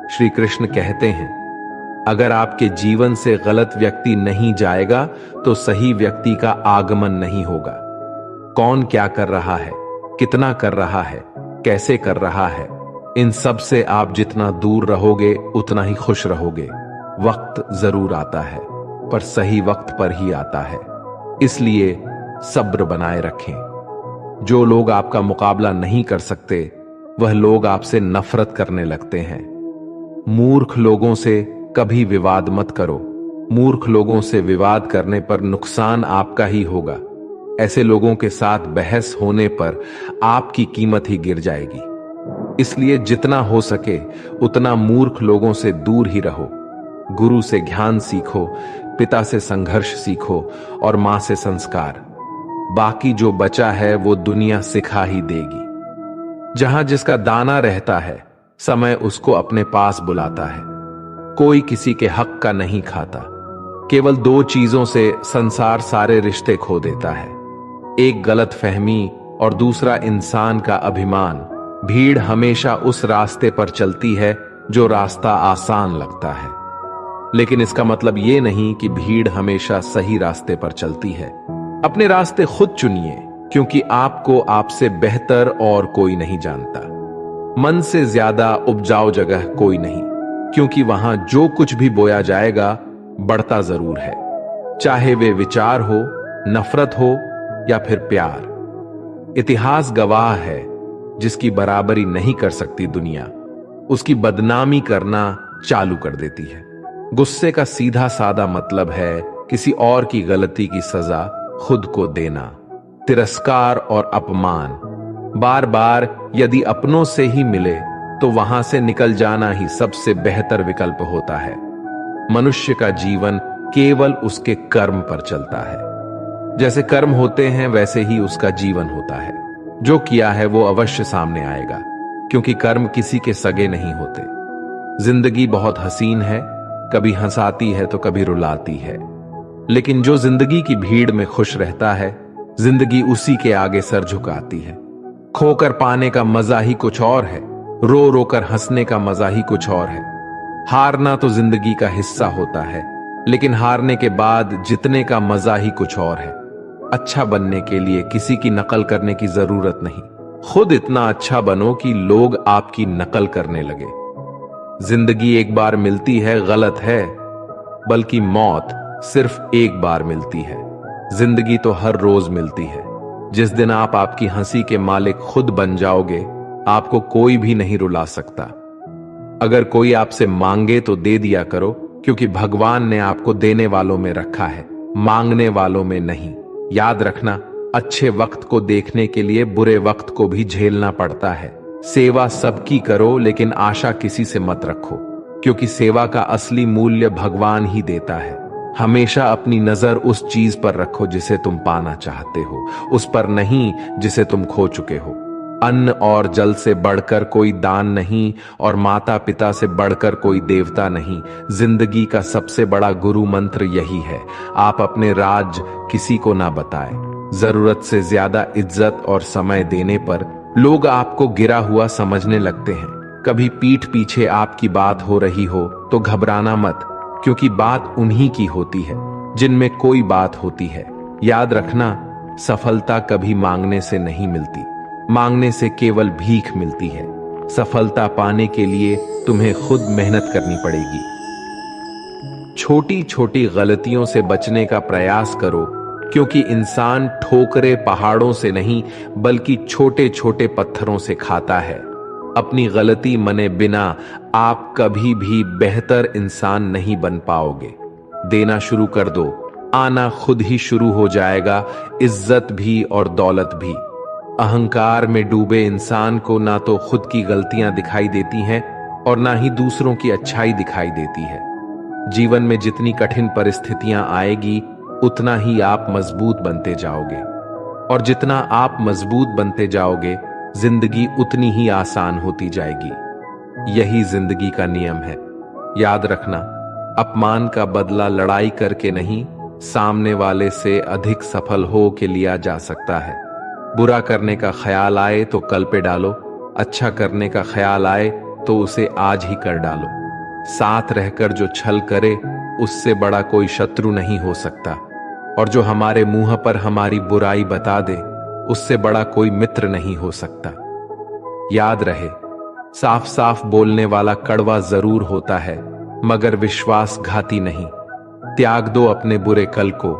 श्री कृष्ण कहते हैं, अगर आपके जीवन से गलत व्यक्ति नहीं जाएगा तो सही व्यक्ति का आगमन नहीं होगा। कौन क्या कर रहा है, कितना कर रहा है, कैसे कर रहा है, इन सब से आप जितना दूर रहोगे उतना ही खुश रहोगे। वक्त जरूर आता है, पर सही वक्त पर ही आता है, इसलिए सब्र बनाए रखें। जो लोग आपका मुकाबला नहीं कर सकते वह लोग आपसे नफरत करने लगते हैं। मूर्ख लोगों से कभी विवाद मत करो। मूर्ख लोगों से विवाद करने पर नुकसान आपका ही होगा। ऐसे लोगों के साथ बहस होने पर आपकी कीमत ही गिर जाएगी। इसलिए जितना हो सके उतना मूर्ख लोगों से दूर ही रहो। गुरु से ज्ञान सीखो, पिता से संघर्ष सीखो और मां से संस्कार। बाकी जो बचा है वो दुनिया सिखा ही देगी। जहां जिसका दाना रहता है, समय उसको अपने पास बुलाता है। कोई किसी के हक का नहीं खाता। केवल दो चीजों से संसार सारे रिश्ते खो देता है, एक गलत फहमी और दूसरा इंसान का अभिमान। भीड़ हमेशा उस रास्ते पर चलती है जो रास्ता आसान लगता है, लेकिन इसका मतलब यह नहीं कि भीड़ हमेशा सही रास्ते पर चलती है। अपने रास्ते खुद चुनिए, क्योंकि आपको आपसे बेहतर और कोई नहीं जानता। मन से ज्यादा उपजाऊ जगह कोई नहीं, क्योंकि वहां जो कुछ भी बोया जाएगा बढ़ता जरूर है, चाहे वे विचार हो, नफरत हो या फिर प्यार। इतिहास गवाह है, जिसकी बराबरी नहीं कर सकती दुनिया, उसकी बदनामी करना चालू कर देती है। गुस्से का सीधा सादा मतलब है किसी और की गलती की सजा खुद को देना। तिरस्कार और अपमान बार बार यदि अपनों से ही मिले तो वहां से निकल जाना ही सबसे बेहतर विकल्प होता है। मनुष्य का जीवन केवल उसके कर्म पर चलता है। जैसे कर्म होते हैं वैसे ही उसका जीवन होता है। जो किया है वो अवश्य सामने आएगा, क्योंकि कर्म किसी के सगे नहीं होते। जिंदगी बहुत हसीन है, कभी हंसाती है तो कभी रुलाती है, लेकिन जो जिंदगी की भीड़ में खुश रहता है, जिंदगी उसी के आगे सर झुकाती है। खोकर पाने का मजा ही कुछ और है, रो रो कर हंसने का मजा ही कुछ और है। हारना तो जिंदगी का हिस्सा होता है, लेकिन हारने के बाद जीतने का मजा ही कुछ और है। अच्छा बनने के लिए किसी की नकल करने की जरूरत नहीं, खुद इतना अच्छा बनो कि लोग आपकी नकल करने लगे। जिंदगी एक बार मिलती है गलत है, बल्कि मौत सिर्फ एक बार मिलती है। जिंदगी तो हर रोज मिलती है। जिस दिन आप आपकी हंसी के मालिक खुद बन जाओगे, आपको कोई भी नहीं रुला सकता। अगर कोई आपसे मांगे तो दे दिया करो, क्योंकि भगवान ने आपको देने वालों में रखा है, मांगने वालों में नहीं। याद रखना, अच्छे वक्त को देखने के लिए बुरे वक्त को भी झेलना पड़ता है। सेवा सबकी करो, लेकिन आशा किसी से मत रखो, क्योंकि सेवा का असली मूल्य भगवान ही देता है। हमेशा अपनी नजर उस चीज पर रखो जिसे तुम पाना चाहते हो, उस पर नहीं जिसे तुम खो चुके हो। अन्न और जल से बढ़कर कोई दान नहीं, और माता पिता से बढ़कर कोई देवता नहीं। जिंदगी का सबसे बड़ा गुरु मंत्र यही है, आप अपने राज किसी को ना बताएं। जरूरत से ज्यादा इज्जत और समय देने पर लोग आपको गिरा हुआ समझने लगते हैं। कभी पीठ पीछे आपकी बात हो रही हो तो घबराना मत, क्योंकि बात उन्हीं की होती है जिनमें कोई बात होती है। याद रखना, सफलता कभी मांगने से नहीं मिलती, मांगने से केवल भीख मिलती है। सफलता पाने के लिए तुम्हें खुद मेहनत करनी पड़ेगी। छोटी छोटी गलतियों से बचने का प्रयास करो, क्योंकि इंसान ठोकरे पहाड़ों से नहीं बल्कि छोटे छोटे पत्थरों से खाता है। अपनी गलती मने बिना आप कभी भी बेहतर इंसान नहीं बन पाओगे। देना शुरू कर दो, आना खुद ही शुरू हो जाएगा, इज्जत भी और दौलत भी। अहंकार में डूबे इंसान को ना तो खुद की गलतियां दिखाई देती हैं और ना ही दूसरों की अच्छाई दिखाई देती है। जीवन में जितनी कठिन परिस्थितियां आएगी, उतना ही आप मजबूत बनते जाओगे, और जितना आप मजबूत बनते जाओगे, जिंदगी उतनी ही आसान होती जाएगी। यही जिंदगी का नियम है। याद रखना, अपमान का बदला लड़ाई करके नहीं, सामने वाले से अधिक सफल हो के लिया जा सकता है। बुरा करने का ख्याल आए तो कल पे डालो, अच्छा करने का ख्याल आए तो उसे आज ही कर डालो। साथ रहकर जो छल करे उससे बड़ा कोई शत्रु नहीं हो सकता, और जो हमारे मुंह पर हमारी बुराई बता दे उससे बड़ा कोई मित्र नहीं हो सकता। याद रहे, साफ साफ बोलने वाला कड़वा जरूर होता है मगर विश्वासघाती नहीं। त्याग दो अपने बुरे कल को,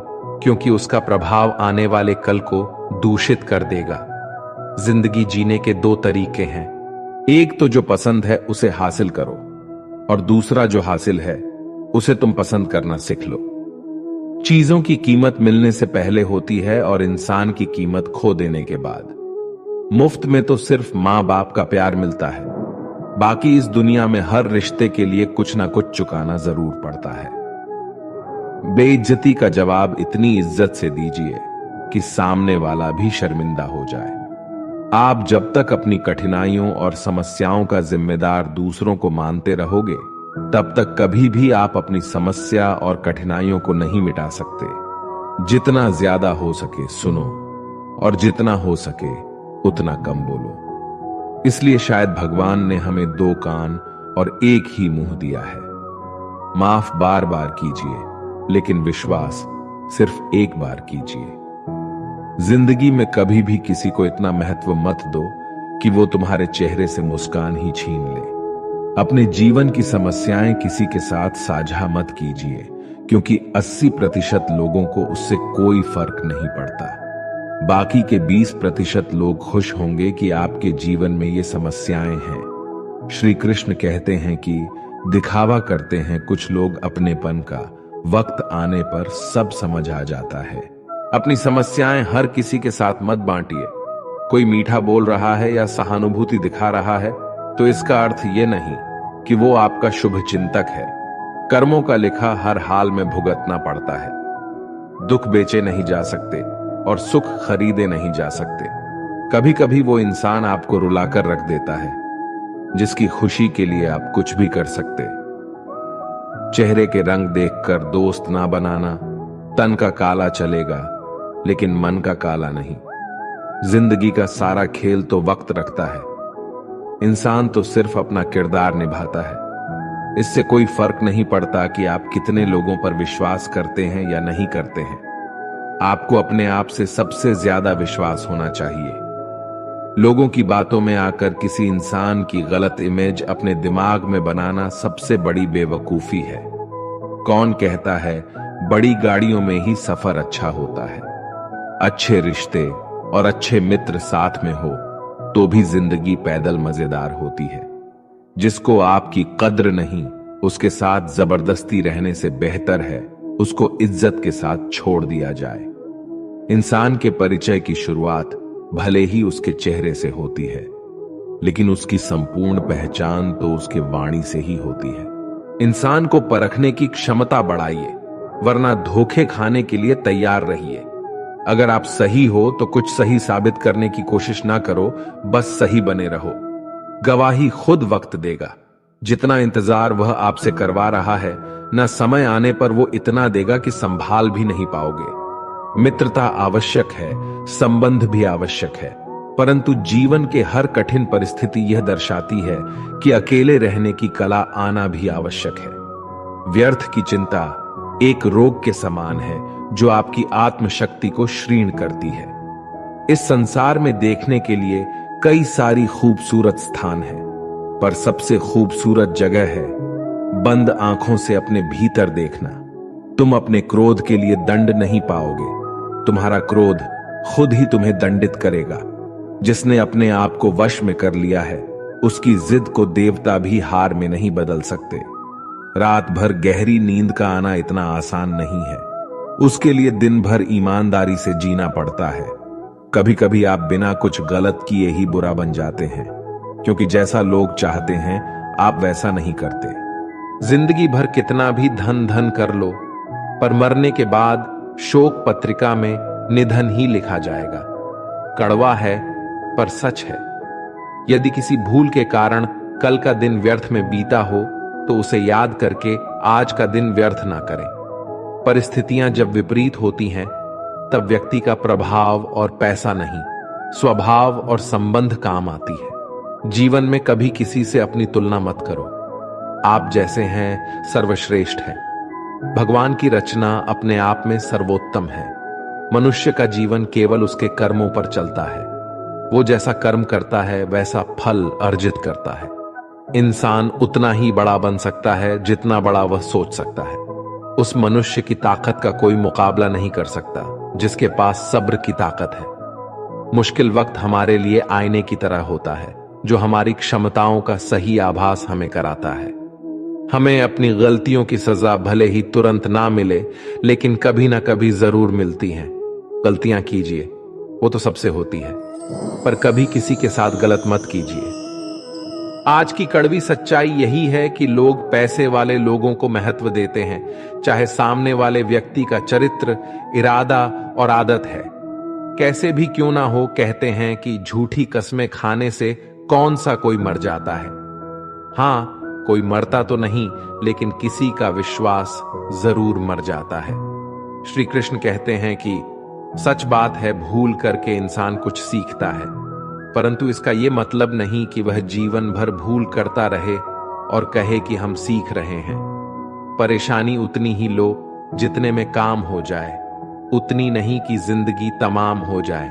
क्योंकि उसका प्रभाव आने वाले कल को दूषित कर देगा। जिंदगी जीने के दो तरीके हैं, एक तो जो पसंद है उसे हासिल करो, और दूसरा जो हासिल है उसे तुम पसंद करना सीख लो। चीजों की कीमत मिलने से पहले होती है और इंसान की कीमत खो देने के बाद। मुफ्त में तो सिर्फ मां बाप का प्यार मिलता है, बाकी इस दुनिया में हर रिश्ते के लिए कुछ ना कुछ चुकाना जरूर पड़ता है। बेइज्जती का जवाब इतनी इज्जत से दीजिए कि सामने वाला भी शर्मिंदा हो जाए। आप जब तक अपनी कठिनाइयों और समस्याओं का जिम्मेदार दूसरों को मानते रहोगे, तब तक कभी भी आप अपनी समस्या और कठिनाइयों को नहीं मिटा सकते। जितना ज्यादा हो सके सुनो, और जितना हो सके उतना कम बोलो। इसलिए शायद भगवान ने हमें दो कान और एक ही मुंह दिया है। माफ बार बार कीजिए, लेकिन विश्वास सिर्फ एक बार कीजिए। जिंदगी में कभी भी किसी को इतना महत्व मत दो कि वो तुम्हारे चेहरे से मुस्कान ही छीन ले। अपने जीवन की समस्याएं किसी के साथ साझा मत कीजिए, क्योंकि 80% लोगों को उससे कोई फर्क नहीं पड़ता। बाकी के 20% लोग खुश होंगे कि आपके जीवन में ये समस्याएं हैं। श्री कृष्ण कहते हैं कि दिखावा करते हैं कुछ लोग अपनेपन का, वक्त आने पर सब समझ आ जाता है। अपनी समस्याएं हर किसी के साथ मत बांटिए। कोई मीठा बोल रहा है या सहानुभूति दिखा रहा है तो इसका अर्थ ये नहीं कि वो आपका शुभ चिंतक है। कर्मों का लिखा हर हाल में भुगतना पड़ता है। दुख बेचे नहीं जा सकते और सुख खरीदे नहीं जा सकते। कभी कभी वो इंसान आपको रुलाकर रख देता है जिसकी खुशी के लिए आप कुछ भी कर सकते। चेहरे के रंग देखकर दोस्त ना बनाना। तन का काला चलेगा लेकिन मन का काला नहीं। जिंदगी का सारा खेल तो वक्त रखता है। इंसान तो सिर्फ अपना किरदार निभाता है। इससे कोई फर्क नहीं पड़ता कि आप कितने लोगों पर विश्वास करते हैं या नहीं करते हैं। आपको अपने आप से सबसे ज्यादा विश्वास होना चाहिए। लोगों की बातों में आकर किसी इंसान की गलत इमेज अपने दिमाग में बनाना सबसे बड़ी बेवकूफी है। कौन कहता है बड़ी गाड़ियों में ही सफर अच्छा होता है। अच्छे रिश्ते और अच्छे मित्र साथ में हो तो भी जिंदगी पैदल मजेदार होती है। जिसको आपकी कद्र नहीं, उसके साथ जबरदस्ती रहने से बेहतर है उसको इज्जत के साथ छोड़ दिया जाए। इंसान के परिचय की शुरुआत भले ही उसके चेहरे से होती है, लेकिन उसकी संपूर्ण पहचान तो उसके वाणी से ही होती है। इंसान को परखने की क्षमता बढ़ाइए, वरना धोखे खाने के लिए तैयार रहिए। अगर आप सही हो तो कुछ सही साबित करने की कोशिश ना करो, बस सही बने रहो। गवाही खुद वक्त देगा। जितना इंतजार वह आपसे करवा रहा है, न समय आने पर वो इतना देगा कि संभाल भी नहीं पाओगे। मित्रता आवश्यक है, संबंध भी आवश्यक है, परंतु जीवन के हर कठिन परिस्थिति यह दर्शाती है कि अकेले रहने की कला आना भी आवश्यक है। व्यर्थ की चिंता एक रोग के समान है जो आपकी आत्मशक्ति को क्षीण करती है। इस संसार में देखने के लिए कई सारी खूबसूरत स्थान हैं, पर सबसे खूबसूरत जगह है बंद आंखों से अपने भीतर देखना। तुम अपने क्रोध के लिए दंड नहीं पाओगे, तुम्हारा क्रोध खुद ही तुम्हें दंडित करेगा। जिसने अपने आप को वश में कर लिया है, उसकी जिद को देवता भी हार में नहीं बदल सकते। रात भर गहरी नींद का आना इतना आसान नहीं है। उसके लिए दिन भर ईमानदारी से जीना पड़ता है। कभी कभी आप बिना कुछ गलत किए ही बुरा बन जाते हैं, क्योंकि जैसा लोग चाहते हैं आप वैसा नहीं करते। जिंदगी भर कितना भी धन धन कर लो, पर मरने के बाद शोक पत्रिका में निधन ही लिखा जाएगा। कड़वा है पर सच है। यदि किसी भूल के कारण कल का दिन व्यर्थ में बीता हो तो उसे याद करके आज का दिन व्यर्थ ना करें। परिस्थितियां जब विपरीत होती हैं, तब व्यक्ति का प्रभाव और पैसा नहीं, स्वभाव और संबंध काम आती है। जीवन में कभी किसी से अपनी तुलना मत करो। आप जैसे हैं सर्वश्रेष्ठ है। भगवान की रचना अपने आप में सर्वोत्तम है। मनुष्य का जीवन केवल उसके कर्मों पर चलता है। वो जैसा कर्म करता है वैसा फल अर्जित करता है। इंसान उतना ही बड़ा बन सकता है जितना बड़ा वह सोच सकता है। उस मनुष्य की ताकत का कोई मुकाबला नहीं कर सकता जिसके पास सब्र की ताकत है। मुश्किल वक्त हमारे लिए आईने की तरह होता है जो हमारी क्षमताओं का सही आभास हमें कराता है। हमें अपनी गलतियों की सजा भले ही तुरंत ना मिले लेकिन कभी ना कभी जरूर मिलती हैं। गलतियां कीजिए, वो तो सबसे होती है, पर कभी किसी के साथ गलत मत कीजिए। आज की कड़वी सच्चाई यही है कि लोग पैसे वाले लोगों को महत्व देते हैं, चाहे सामने वाले व्यक्ति का चरित्र, इरादा और आदत है कैसे भी क्यों ना हो। कहते हैं कि झूठी कस्में खाने से कौन सा कोई मर जाता है। हां, कोई मरता तो नहीं, लेकिन किसी का विश्वास जरूर मर जाता है। श्री कृष्ण कहते हैं कि सच बात है, भूल करके इंसान कुछ सीखता है, परंतु इसका यह मतलब नहीं कि वह जीवन भर भूल करता रहे और कहे कि हम सीख रहे हैं। परेशानी उतनी ही लो जितने में काम हो जाए, उतनी नहीं कि जिंदगी तमाम हो जाए।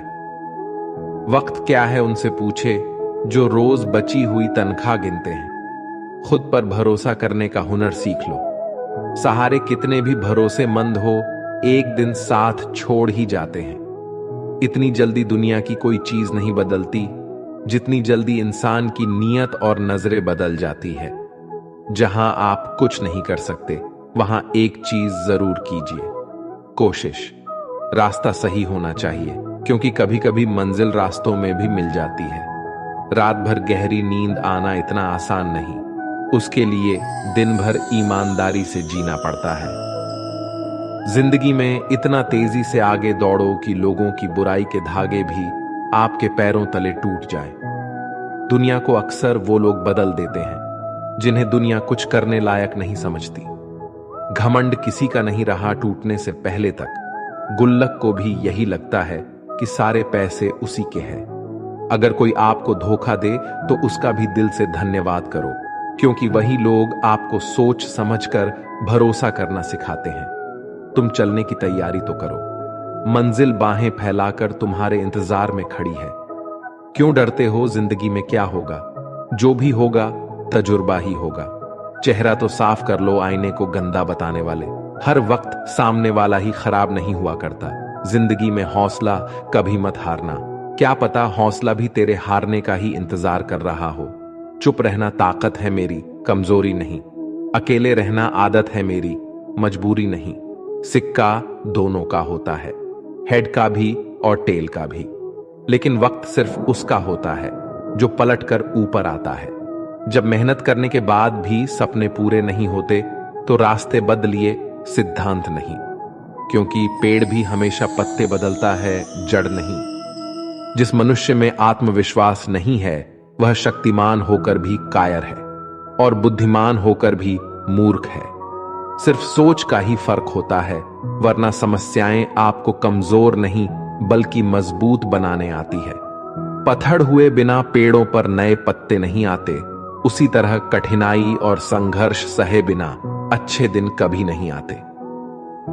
वक्त क्या है उनसे पूछे जो रोज बची हुई तनख्वाह गिनते हैं। खुद पर भरोसा करने का हुनर सीख लो। सहारे कितने भी भरोसेमंद हो, एक दिन साथ छोड़ ही जाते हैं। इतनी जल्दी दुनिया की कोई चीज नहीं बदलती जितनी जल्दी इंसान की नीयत और नजरें बदल जाती है। जहां आप कुछ नहीं कर सकते वहां एक चीज जरूर कीजिए, कोशिश। रास्ता सही होना चाहिए, क्योंकि कभी कभी मंजिल रास्तों में भी मिल जाती है। रात भर गहरी नींद आना इतना आसान नहीं, उसके लिए दिन भर ईमानदारी से जीना पड़ता है। जिंदगी में इतना तेजी से आगे दौड़ो कि लोगों की बुराई के धागे भी आपके पैरों तले टूट जाएं। दुनिया को अक्सर वो लोग बदल देते हैं जिन्हें दुनिया कुछ करने लायक नहीं समझती। घमंड किसी का नहीं रहा टूटने से पहले तक। गुल्लक को भी यही लगता है कि सारे पैसे उसी के हैं। अगर कोई आपको धोखा दे तो उसका भी दिल से धन्यवाद करो, क्योंकि वही लोग आपको सोच समझकर भरोसा करना सिखाते हैं। तुम चलने की तैयारी तो करो। मंजिल बाहें फैलाकर तुम्हारे इंतजार में खड़ी है। क्यों डरते हो? जिंदगी में क्या होगा? जो भी होगा तजुर्बा ही होगा। चेहरा तो साफ कर लो आईने को गंदा बताने वाले। हर वक्त सामने वाला ही खराब नहीं हुआ करता। जिंदगी में हौसला कभी मत हारना। क्या पता हौसला भी तेरे हारने का ही इंतजार कर रहा हो। चुप रहना ताकत है मेरी, कमजोरी नहीं। अकेले रहना आदत है मेरी, मजबूरी नहीं। सिक्का दोनों का होता है, हेड का भी और टेल का भी, लेकिन वक्त सिर्फ उसका होता है जो पलट कर ऊपर आता है। जब मेहनत करने के बाद भी सपने पूरे नहीं होते तो रास्ते बदलिए, सिद्धांत नहीं, क्योंकि पेड़ भी हमेशा पत्ते बदलता है, जड़ नहीं। जिस मनुष्य में आत्मविश्वास नहीं है वह शक्तिमान होकर भी कायर है और बुद्धिमान होकर भी मूर्ख है। सिर्फ सोच का ही फर्क होता है, वरना समस्याएं आपको कमजोर नहीं बल्कि मजबूत बनाने आती है। पत्थर हुए बिना पेड़ों पर नए पत्ते नहीं आते, उसी तरह कठिनाई और संघर्ष सहे बिना अच्छे दिन कभी नहीं आते।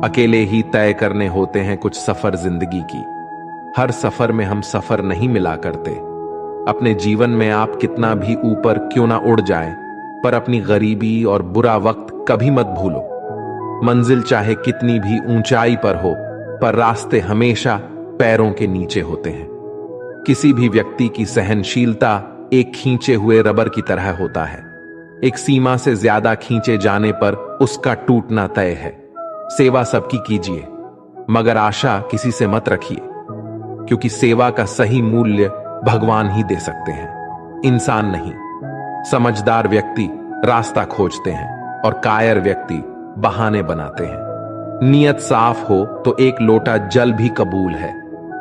अकेले ही तय करने होते हैं कुछ सफर जिंदगी की। हर सफर में हम सफर नहीं मिला करते। अपने जीवन में आप कितना भी ऊपर क्यों ना उड़ जाएं, पर अपनी गरीबी और बुरा वक्त कभी मत भूलो। मंजिल चाहे कितनी भी ऊंचाई पर हो, पर रास्ते हमेशा पैरों के नीचे होते हैं। किसी भी व्यक्ति की सहनशीलता एक खींचे हुए रबर की तरह होता है। एक सीमा से ज्यादा खींचे जाने पर उसका टूटना तय है। सेवा सबकी कीजिए, मगर आशा किसी से मत रखिए, क्योंकि सेवा का सही मूल्य भगवान ही दे सकते हैं, इंसान नहीं। समझदार व्यक्ति रास्ता खोजते हैं और कायर व्यक्ति बहाने बनाते हैं। नियत साफ हो तो एक लोटा जल भी कबूल है,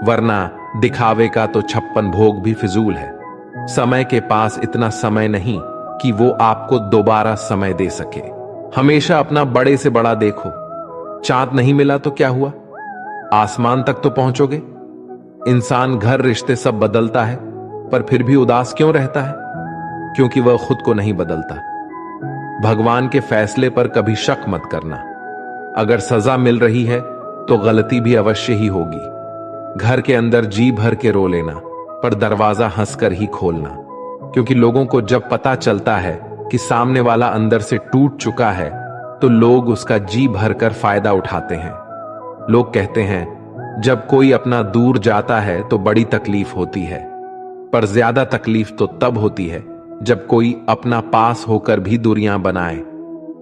वरना दिखावे का तो 56 भोग भी फिजूल है। समय के पास इतना समय नहीं कि वो आपको दोबारा समय दे सके। हमेशा अपना बड़े से बड़ा देखो। चांद नहीं मिला तो क्या हुआ, आसमान तक तो पहुंचोगे। इंसान, घर, रिश्ते सब बदलता है, पर फिर भी उदास क्यों रहता है? क्योंकि वह खुद को नहीं बदलता। भगवान के फैसले पर कभी शक मत करना। अगर सजा मिल रही है तो गलती भी अवश्य ही होगी। घर के अंदर जी भर के रो लेना, पर दरवाजा हंसकर ही खोलना, क्योंकि लोगों को जब पता चलता है कि सामने वाला अंदर से टूट चुका है तो लोग उसका जी भरकर फायदा उठाते हैं। लोग कहते हैं जब कोई अपना दूर जाता है तो बड़ी तकलीफ होती है, पर ज्यादा तकलीफ तो तब होती है जब कोई अपना पास होकर भी दूरियां बनाए।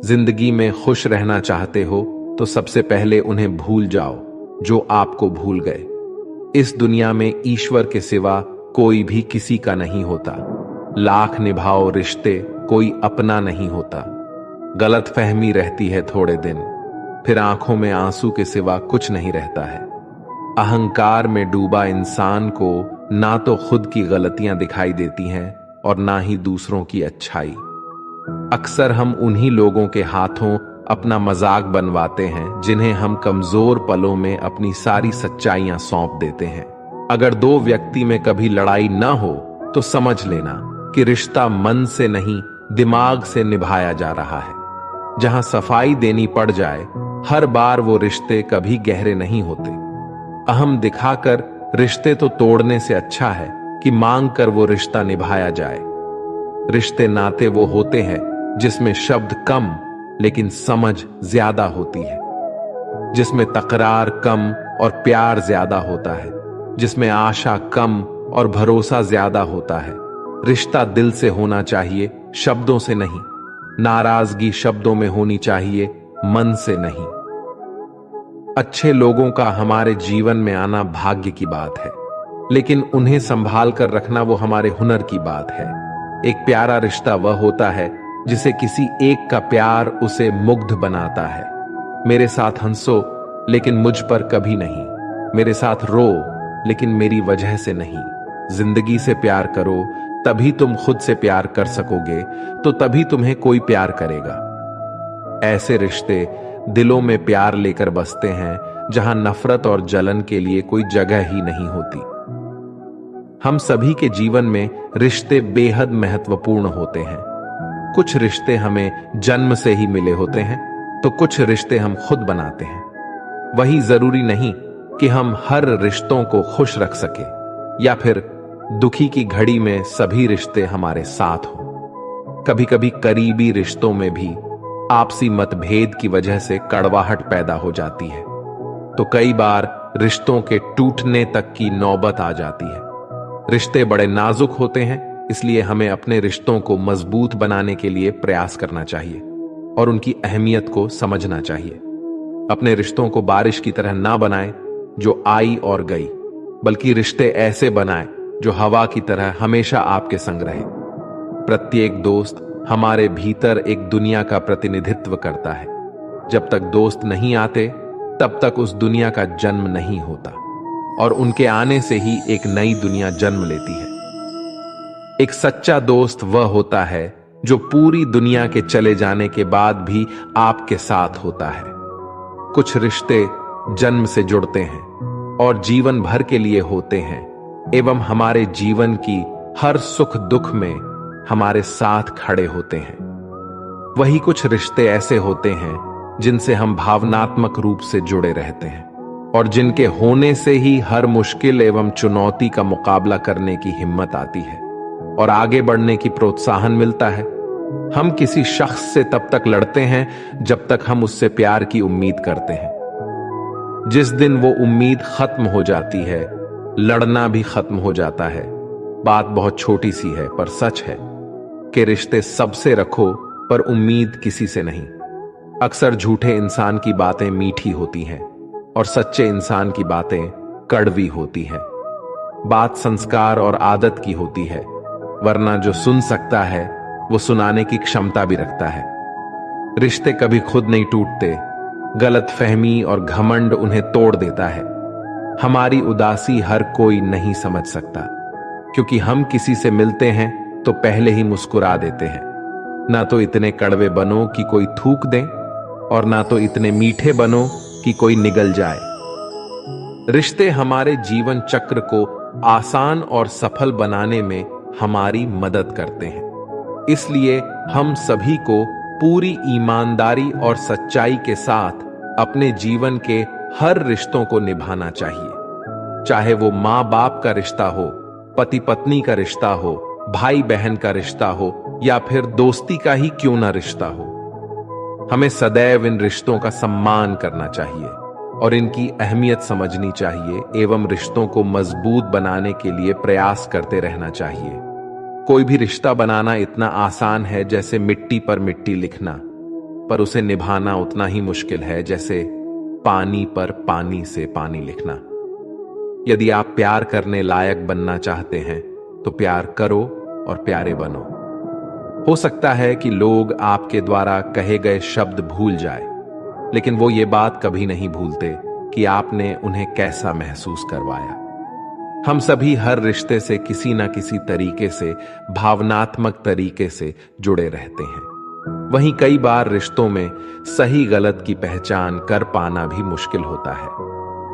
जिंदगी में खुश रहना चाहते हो तो सबसे पहले उन्हें भूल जाओ जो आपको भूल गए। इस दुनिया में ईश्वर के सिवा कोई भी किसी का नहीं होता। लाख निभाओ रिश्ते, कोई अपना नहीं होता। गलतफहमी रहती है थोड़े दिन, फिर आंखों में आंसू के सिवा कुछ नहीं रहता है। अहंकार में डूबा इंसान को ना तो खुद की गलतियां दिखाई देती हैं और ना ही दूसरों की अच्छाई। अक्सर हम उन्हीं लोगों के हाथों अपना मजाक बनवाते हैं जिन्हें हम कमजोर पलों में अपनी सारी सच्चाइयां सौंप देते हैं। अगर दो व्यक्ति में कभी लड़ाई ना हो तो समझ लेना कि रिश्ता मन से नहीं, दिमाग से निभाया जा रहा है। जहां सफाई देनी पड़ जाए, हर बार वो रिश्ते कभी गहरे नहीं होते। अहम दिखाकर रिश्ते तो तोड़ने से अच्छा है कि मांग कर वो रिश्ता निभाया जाए। रिश्ते नाते वो होते हैं जिसमें शब्द कम लेकिन समझ ज्यादा होती है, जिसमें तकरार कम और प्यार ज्यादा होता है, जिसमें आशा कम और भरोसा ज्यादा होता है। रिश्ता दिल से होना चाहिए, शब्दों से नहीं। नाराजगी शब्दों में होनी चाहिए, मन से नहीं। अच्छे लोगों का हमारे जीवन में आना भाग्य की बात है, लेकिन उन्हें संभाल कर रखना वो हमारे हुनर की बात है। एक प्यारा रिश्ता वह होता है जिसे किसी एक का प्यार उसे मुग्ध बनाता है। मेरे साथ हंसो लेकिन मुझ पर कभी नहीं, मेरे साथ रो लेकिन मेरी वजह से नहीं। जिंदगी से प्यार करो, तभी तुम खुद से प्यार कर सकोगे, तो तभी तुम्हें कोई प्यार करेगा। ऐसे रिश्ते दिलों में प्यार लेकर बसते हैं जहां नफरत और जलन के लिए कोई जगह ही नहीं होती। हम सभी के जीवन में रिश्ते बेहद महत्वपूर्ण होते हैं। कुछ रिश्ते हमें जन्म से ही मिले होते हैं, तो कुछ रिश्ते हम खुद बनाते हैं। वही जरूरी नहीं कि हम हर रिश्तों को खुश रख सके या फिर दुखी की घड़ी में सभी रिश्ते हमारे साथ हो। कभी कभी करीबी रिश्तों में भी आपसी मतभेद की वजह से कड़वाहट पैदा हो जाती है, तो कई बार रिश्तों के टूटने तक की नौबत आ जाती है। रिश्ते बड़े नाजुक होते हैं, इसलिए हमें अपने रिश्तों को मजबूत बनाने के लिए प्रयास करना चाहिए और उनकी अहमियत को समझना चाहिए। अपने रिश्तों को बारिश की तरह ना बनाएं जो आई और गई, बल्कि रिश्ते ऐसे बनाएं जो हवा की तरह हमेशा आपके संग रहे। प्रत्येक दोस्त हमारे भीतर एक दुनिया का प्रतिनिधित्व करता है। जब तक दोस्त नहीं आते तब तक उस दुनिया का जन्म नहीं होता, और उनके आने से ही एक नई दुनिया जन्म लेती है। एक सच्चा दोस्त वह होता है जो पूरी दुनिया के चले जाने के बाद भी आपके साथ होता है। कुछ रिश्ते जन्म से जुड़ते हैं और जीवन भर के लिए होते हैं, एवं हमारे जीवन की हर सुख दुख में हमारे साथ खड़े होते हैं। वही कुछ रिश्ते ऐसे होते हैं जिनसे हम भावनात्मक रूप से जुड़े रहते हैं और जिनके होने से ही हर मुश्किल एवं चुनौती का मुकाबला करने की हिम्मत आती है और आगे बढ़ने की प्रोत्साहन मिलता है। हम किसी शख्स से तब तक लड़ते हैं जब तक हम उससे प्यार की उम्मीद करते हैं। जिस दिन वो उम्मीद खत्म हो जाती है, लड़ना भी खत्म हो जाता है। बात बहुत छोटी सी है पर सच है कि रिश्ते सबसे रखो पर उम्मीद किसी से नहीं। अक्सर झूठे इंसान की बातें मीठी होती हैं और सच्चे इंसान की बातें कड़वी होती हैं। बात संस्कार और आदत की होती है, वरना जो सुन सकता है वो सुनाने की क्षमता भी रखता है। रिश्ते कभी खुद नहीं टूटते, गलतफहमी और घमंड उन्हें तोड़ देता है। हमारी उदासी हर कोई नहीं समझ सकता, क्योंकि हम किसी से मिलते हैं तो पहले ही मुस्कुरा देते हैं। ना तो इतने कड़वे बनो कि कोई थूक दे, और ना तो इतने मीठे बनो कि कोई निगल जाए। रिश्ते हमारे जीवन चक्र को आसान और सफल बनाने में हमारी मदद करते हैं। इसलिए हम सभी को पूरी ईमानदारी और सच्चाई के साथ अपने जीवन के हर रिश्तों को निभाना चाहिए। चाहे वो माँ बाप का रिश्ता हो, पति पत्नी का रिश्ता हो, भाई बहन का रिश्ता हो या फिर दोस्ती का ही क्यों ना रिश्ता हो। हमें सदैव इन रिश्तों का सम्मान करना चाहिए और इनकी अहमियत समझनी चाहिए एवं रिश्तों को मजबूत बनाने के लिए प्रयास करते रहना चाहिए। कोई भी रिश्ता बनाना इतना आसान है जैसे मिट्टी पर मिट्टी लिखना, पर उसे निभाना उतना ही मुश्किल है जैसे पानी पर पानी से पानी लिखना। यदि आप प्यार करने लायक बनना चाहते हैं तो प्यार करो और प्यारे बनो। हो सकता है कि लोग आपके द्वारा कहे गए शब्द भूल जाए, लेकिन वो ये बात कभी नहीं भूलते कि आपने उन्हें कैसा महसूस करवाया। हम सभी हर रिश्ते से किसी ना किसी तरीके से भावनात्मक तरीके से जुड़े रहते हैं। वहीं कई बार रिश्तों में सही गलत की पहचान कर पाना भी मुश्किल होता है।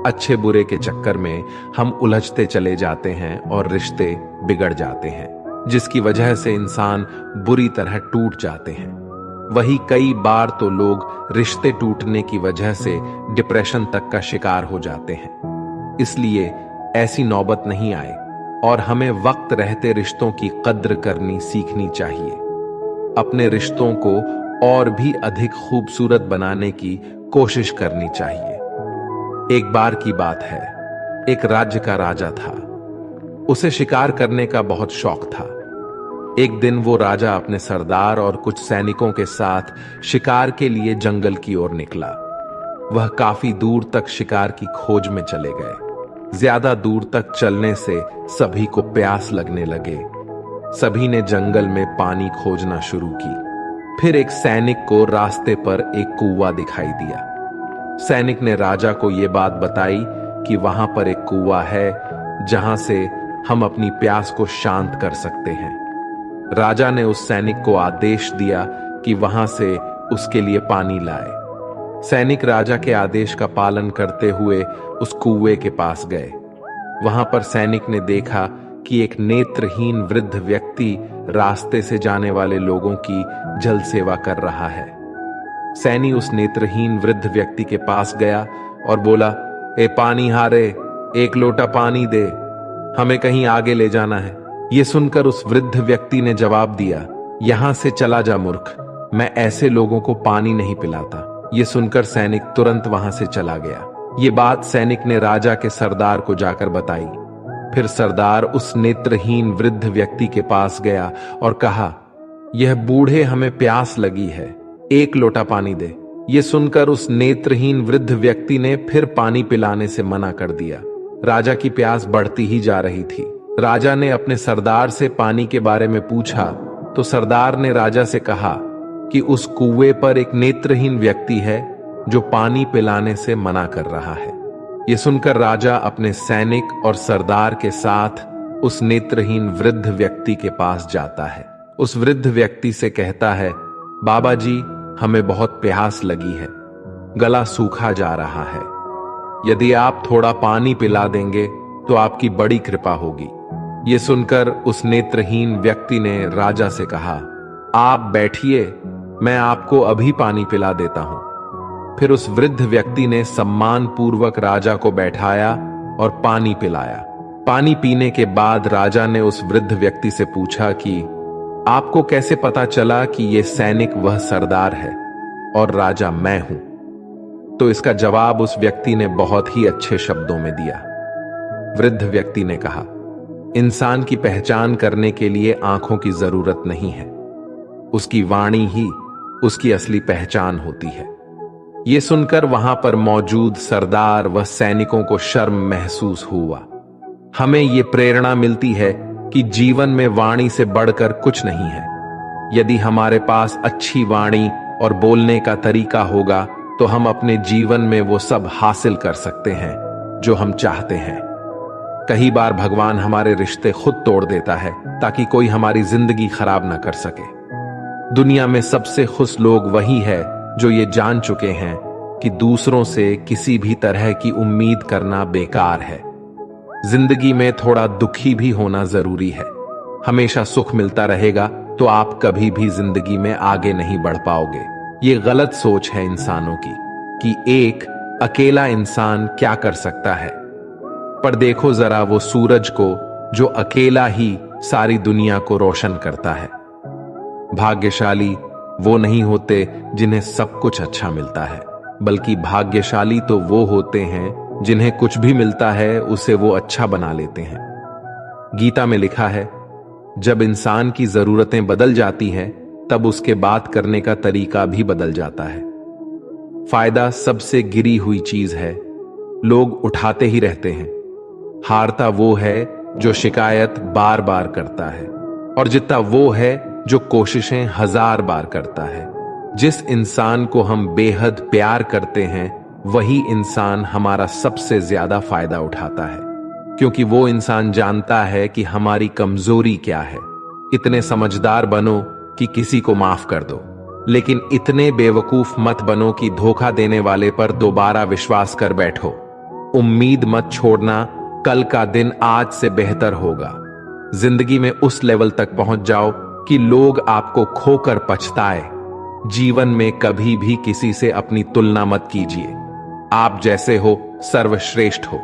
अच्छे बुरे के चक्कर में हम उलझते चले जाते हैं और रिश्ते बिगड़ जाते हैं, जिसकी वजह से इंसान बुरी तरह टूट जाते हैं। वही कई बार तो लोग रिश्ते टूटने की वजह से डिप्रेशन तक का शिकार हो जाते हैं। इसलिए ऐसी नौबत नहीं आए और हमें वक्त रहते रिश्तों की कद्र करनी सीखनी चाहिए। अपने रिश्तों को और भी अधिक खूबसूरत बनाने की कोशिश करनी चाहिए। एक बार की बात है, एक राज्य का राजा था। उसे शिकार करने का बहुत शौक था। एक दिन वो राजा अपने सरदार और कुछ सैनिकों के साथ शिकार के लिए जंगल की ओर निकला। वह काफी दूर तक शिकार की खोज में चले गए। ज्यादा दूर तक चलने से सभी को प्यास लगने लगे। सभी ने जंगल में पानी खोजना शुरू की। फिर एक सैनिक को रास्ते पर एक कुआं दिखाई दिया। सैनिक ने राजा को यह बात बताई कि वहां पर एक कुआं है जहां से हम अपनी प्यास को शांत कर सकते हैं। राजा ने उस सैनिक को आदेश दिया कि वहां से उसके लिए पानी लाए। सैनिक राजा के आदेश का पालन करते हुए उस कुएं के पास गए। वहां पर सैनिक ने देखा कि एक नेत्रहीन वृद्ध व्यक्ति रास्ते से जाने वाले लोगों की जल सेवा कर रहा है। सैनी उस नेत्रहीन वृद्ध व्यक्ति के पास गया और बोला, ए पानी हारे, एक लोटा पानी दे, हमें कहीं आगे ले जाना है। यह सुनकर उस वृद्ध व्यक्ति ने जवाब दिया, यहां से चला जा मूर्ख, मैं ऐसे लोगों को पानी नहीं पिलाता। यह सुनकर सैनिक तुरंत वहां से चला गया। ये बात सैनिक ने राजा के सरदार को जाकर बताई। फिर सरदार उस नेत्रहीन वृद्ध व्यक्ति के पास गया और कहा, यह बूढ़े, हमें प्यास लगी है, एक लोटा पानी दे। यह सुनकर उस नेत्रहीन वृद्ध व्यक्ति ने फिर पानी पिलाने से मना कर दिया। राजा की प्यास बढ़ती ही जा रही थी। राजा ने अपने सरदार से पानी के बारे में पूछा तो सरदार ने राजा से कहा कि उस कुएं पर एक नेत्रहीन व्यक्ति है जो पानी पिलाने से मना कर रहा है। यह सुनकर राजा अपने सैनिक और सरदार के साथ उस नेत्रहीन वृद्ध व्यक्ति के पास जाता है। उस वृद्ध व्यक्ति से कहता है, बाबा जी, हमें बहुत प्यास लगी है, गला सूखा जा रहा है, यदि आप थोड़ा पानी पिला देंगे तो आपकी बड़ी कृपा होगी। यह सुनकर उस नेत्रहीन व्यक्ति ने राजा से कहा, आप बैठिए, मैं आपको अभी पानी पिला देता हूं। फिर उस वृद्ध व्यक्ति ने सम्मान पूर्वक राजा को बैठाया और पानी पिलाया। पानी पीने के बाद राजा ने उस वृद्ध व्यक्ति से पूछा कि आपको कैसे पता चला कि यह सैनिक वह सरदार है और राजा मैं हूं? तो इसका जवाब उस व्यक्ति ने बहुत ही अच्छे शब्दों में दिया। वृद्ध व्यक्ति ने कहा, इंसान की पहचान करने के लिए आंखों की जरूरत नहीं है, उसकी वाणी ही उसकी असली पहचान होती है। यह सुनकर वहां पर मौजूद सरदार व सैनिकों को शर्म महसूस हुआ। हमें यह प्रेरणा मिलती है कि जीवन में वाणी से बढ़कर कुछ नहीं है। यदि हमारे पास अच्छी वाणी और बोलने का तरीका होगा तो हम अपने जीवन में वो सब हासिल कर सकते हैं जो हम चाहते हैं। कई बार भगवान हमारे रिश्ते खुद तोड़ देता है ताकि कोई हमारी जिंदगी खराब ना कर सके। दुनिया में सबसे खुश लोग वही है जो ये जान चुके हैं कि दूसरों से किसी भी तरह की उम्मीद करना बेकार है। जिंदगी में थोड़ा दुखी भी होना जरूरी है। हमेशा सुख मिलता रहेगा तो आप कभी भी जिंदगी में आगे नहीं बढ़ पाओगे। ये गलत सोच है इंसानों की कि एक अकेला इंसान क्या कर सकता है। पर देखो जरा वो सूरज को जो अकेला ही सारी दुनिया को रोशन करता है। भाग्यशाली वो नहीं होते जिन्हें सब कुछ अच्छा मिलता है, बल्कि भाग्यशाली तो वो होते हैं जिन्हें कुछ भी मिलता है उसे वो अच्छा बना लेते हैं। गीता में लिखा है, जब इंसान की जरूरतें बदल जाती हैं तब उसके बात करने का तरीका भी बदल जाता है। फायदा सबसे गिरी हुई चीज है, लोग उठाते ही रहते हैं। हारता वो है जो शिकायत बार बार करता है, और जीतता वो है जो कोशिशें 1000 बार करता है। जिस इंसान को हम बेहद प्यार करते हैं वही इंसान हमारा सबसे ज्यादा फायदा उठाता है, क्योंकि वो इंसान जानता है कि हमारी कमजोरी क्या है। इतने समझदार बनो कि किसी को माफ कर दो, लेकिन इतने बेवकूफ मत बनो कि धोखा देने वाले पर दोबारा विश्वास कर बैठो। उम्मीद मत छोड़ना, कल का दिन आज से बेहतर होगा। जिंदगी में उस लेवल तक पहुंच जाओ कि लोग आपको खोकर पछताए। जीवन में कभी भी किसी से अपनी तुलना मत कीजिए। आप जैसे हो सर्वश्रेष्ठ हो,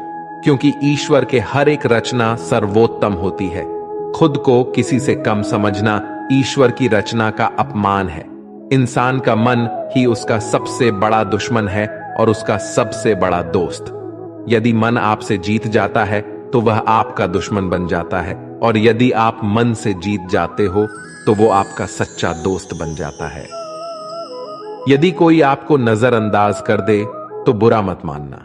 क्योंकि ईश्वर के हर एक रचना सर्वोत्तम होती है। खुद को किसी से कम समझना ईश्वर की रचना का अपमान है। इंसान का मन ही उसका सबसे बड़ा दुश्मन है और उसका सबसे बड़ा दोस्त। यदि मन आपसे जीत जाता है तो वह आपका दुश्मन बन जाता है, और यदि आप मन से जीत जाते हो तो वो आपका सच्चा दोस्त बन जाता है। यदि कोई आपको नजरअंदाज कर दे तो बुरा मत मानना,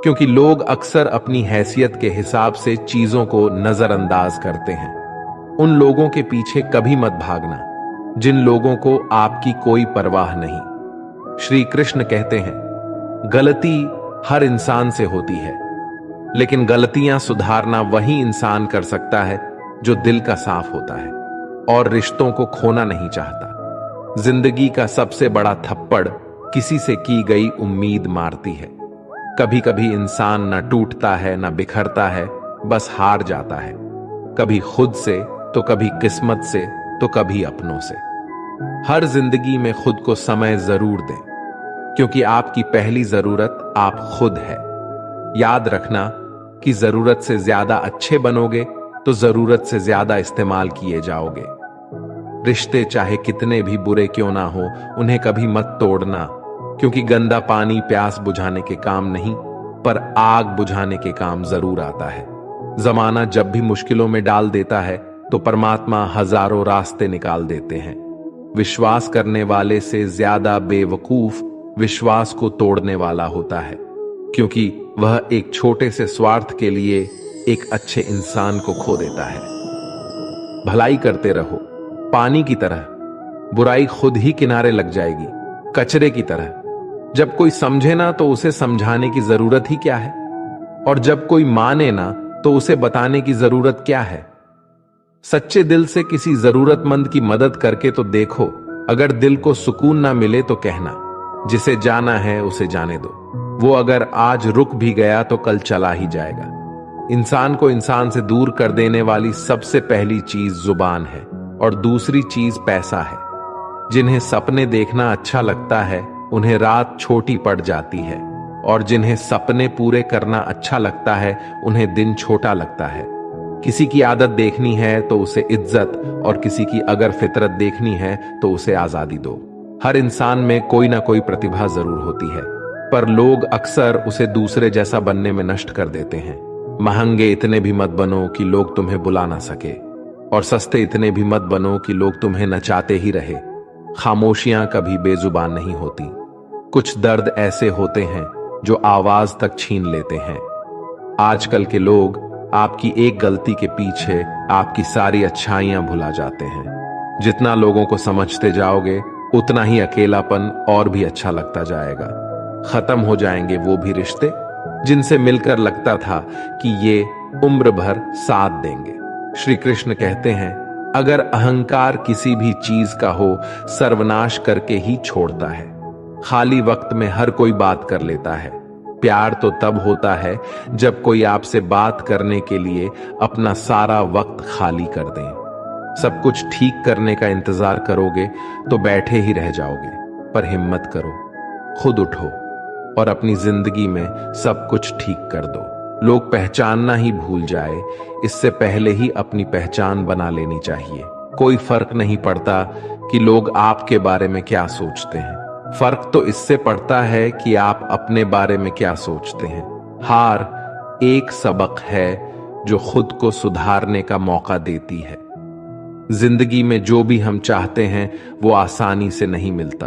क्योंकि लोग अक्सर अपनी हैसियत के हिसाब से चीजों को नजरअंदाज करते हैं। उन लोगों के पीछे कभी मत भागना जिन लोगों को आपकी कोई परवाह नहीं। श्री कृष्ण कहते हैं, गलती हर इंसान से होती है, लेकिन गलतियां सुधारना वही इंसान कर सकता है जो दिल का साफ होता है और रिश्तों को खोना नहीं चाहता। जिंदगी का सबसे बड़ा थप्पड़ किसी से की गई उम्मीद मारती है। कभी कभी इंसान न टूटता है न बिखरता है, बस हार जाता है, कभी खुद से तो कभी किस्मत से तो कभी अपनों से। हर जिंदगी में खुद को समय जरूर दें, क्योंकि आपकी पहली जरूरत आप खुद है। याद रखना कि जरूरत से ज्यादा अच्छे बनोगे तो जरूरत से ज्यादा इस्तेमाल किए जाओगे। रिश्ते चाहे कितने भी बुरे क्यों ना हो, उन्हें कभी मत तोड़ना, क्योंकि गंदा पानी प्यास बुझाने के काम नहीं पर आग बुझाने के काम जरूर आता है। जमाना जब भी मुश्किलों में डाल देता है तो परमात्मा हजारों रास्ते निकाल देते हैं। विश्वास करने वाले से ज्यादा बेवकूफ विश्वास को तोड़ने वाला होता है, क्योंकि वह एक छोटे से स्वार्थ के लिए एक अच्छे इंसान को खो देता है। भलाई करते रहो पानी की तरह, बुराई खुद ही किनारे लग जाएगी कचरे की तरह। जब कोई समझे ना तो उसे समझाने की जरूरत ही क्या है, और जब कोई माने ना तो उसे बताने की जरूरत क्या है। सच्चे दिल से किसी जरूरतमंद की मदद करके तो देखो, अगर दिल को सुकून ना मिले तो कहना, जिसे जाना है उसे जाने दो। वो अगर आज रुक भी गया तो कल चला ही जाएगा। इंसान को इंसान से दूर कर देने वाली सबसे पहली चीज जुबान है और दूसरी चीज पैसा है। जिन्हें सपने देखना अच्छा लगता है उन्हें रात छोटी पड़ जाती है, और जिन्हें सपने पूरे करना अच्छा लगता है उन्हें दिन छोटा लगता है। किसी की आदत देखनी है तो उसे इज्जत, और किसी की अगर फितरत देखनी है तो उसे आजादी दो। हर इंसान में कोई ना कोई प्रतिभा जरूर होती है, पर लोग अक्सर उसे दूसरे जैसा बनने में नष्ट कर देते हैं। महंगे इतने भी मत बनो कि लोग तुम्हें बुला ना सके, और सस्ते इतने भी मत बनो कि लोग तुम्हें नचाते ही रहे। खामोशियां कभी बेजुबान नहीं होती। कुछ दर्द ऐसे होते हैं जो आवाज तक छीन लेते हैं। आजकल के लोग आपकी एक गलती के पीछे आपकी सारी अच्छाइयां भुला जाते हैं। जितना लोगों को समझते जाओगे उतना ही अकेलापन और भी अच्छा लगता जाएगा। खत्म हो जाएंगे वो भी रिश्ते जिनसे मिलकर लगता था कि ये उम्र भर साथ देंगे। श्री कृष्ण कहते हैं, अगर अहंकार किसी भी चीज का हो सर्वनाश करके ही छोड़ता है। खाली वक्त में हर कोई बात कर लेता है। प्यार तो तब होता है जब कोई आपसे बात करने के लिए अपना सारा वक्त खाली कर दे। सब कुछ ठीक करने का इंतजार करोगे तो बैठे ही रह जाओगे। पर हिम्मत करो, खुद उठो और अपनी जिंदगी में सब कुछ ठीक कर दो। लोग पहचानना ही भूल जाए, इससे पहले ही अपनी पहचान बना लेनी चाहिए। कोई फर्क नहीं पड़ता कि लोग आपके बारे में क्या सोचते हैं, फर्क तो इससे पड़ता है कि आप अपने बारे में क्या सोचते हैं। हार एक सबक है जो खुद को सुधारने का मौका देती है। जिंदगी में जो भी हम चाहते हैं वो आसानी से नहीं मिलता,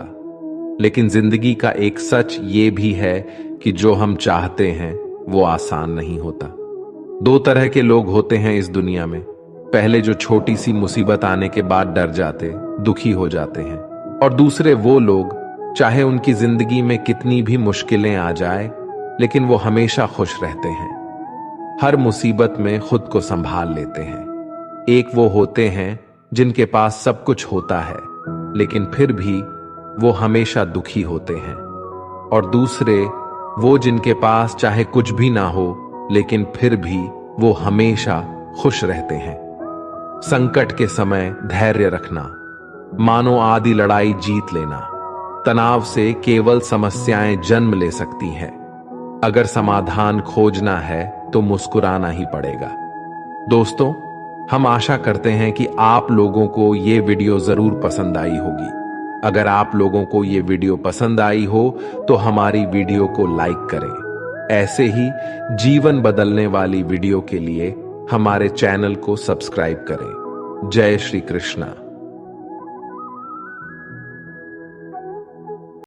लेकिन जिंदगी का एक सच ये भी है कि जो हम चाहते हैं वो आसान नहीं होता। दो तरह के लोग होते हैं इस दुनिया में। पहले जो छोटी सी मुसीबत आने के बाद डर जाते, दुखी हो जाते हैं, और दूसरे वो लोग चाहे उनकी जिंदगी में कितनी भी मुश्किलें आ जाए लेकिन वो हमेशा खुश रहते हैं, हर मुसीबत में खुद को संभाल लेते हैं। एक वो होते हैं जिनके पास सब कुछ होता है लेकिन फिर भी वो हमेशा दुखी होते हैं, और दूसरे वो जिनके पास चाहे कुछ भी ना हो लेकिन फिर भी वो हमेशा खुश रहते हैं। संकट के समय धैर्य रखना, मानो आधी लड़ाई जीत लेना। तनाव से केवल समस्याएं जन्म ले सकती हैं। अगर समाधान खोजना है तो मुस्कुराना ही पड़ेगा। दोस्तों, हम आशा करते हैं कि आप लोगों को ये वीडियो जरूर पसंद आई होगी। अगर आप लोगों को ये वीडियो पसंद आई हो तो हमारी वीडियो को लाइक करें। ऐसे ही जीवन बदलने वाली वीडियो के लिए हमारे चैनल को सब्सक्राइब करें। जय श्री कृष्णा।